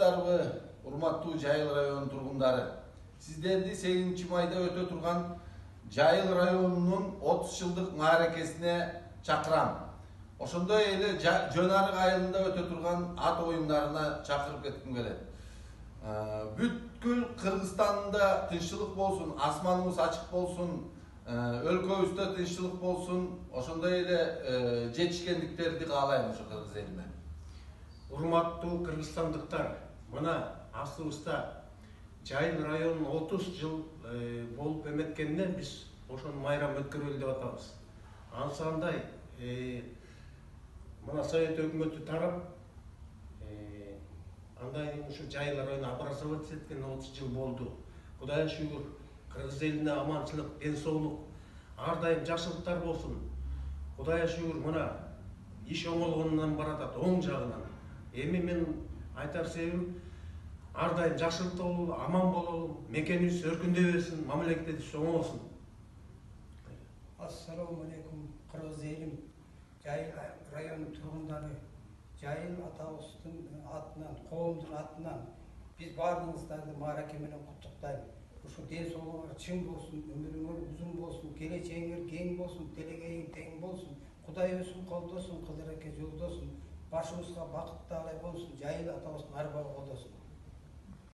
саламатсыздарбы, урматтуу Жайыл району тургундары. Сиздерди 8 майда өтө турган Жайыл районунун 30 жылдык мааракесине чакырам. Ошондой эле Жөн Арык айылында өтө турган ат оюндарына чакырып кетким келет. Бүткүл Кыргызстанда тынччылык болсун, асманыбыз ачык болсун, өлкөбүздө тынччылык болсун, ошондой эле жетишкендиктерди каалайм ошо кыргыз элиме. Урматтуу кыргызстандыктар, мына астыбызда Жайыл районунун 30 жыл болуп эметкенине биз ошону майрам өткөрөлү деп атабыз. Ансандай мына Совет өкмөтү тарап андан кийин ушу Жайыл районуна образоваться эткенине 30 жыл болду. Кудайга шүгүр, кыргыз элине аманчылык, ден соолук, ар дайым жакшылыктар болсун. Кудайга шүгүр, мына иш оңолгонунан баратат, оң жагынан. Эми мен айтар себебим ар дайым жакшылыкта бололу, аман бололу, мекенибиз өркүндөбөсүн, мамлекетибиз оңолсун. Ассаламу алейкум, кыргыз элим, Жайыл районунун тургундары, Жайыл атабыздын атынан, коомдун атынан биз баардыгыңыздарды маараке менен куттуктайм. Ушу ден соолугуңар чың болсун, өмүрүңөр узун болсун, келечегиңер кең болсун, телегейиң тең болсун, Кудай өзүн колдосун, Кыдыр эке жолдосун, башыбызга бакыт таалай болсун, Жайыл атабыздын арбагы колдосун.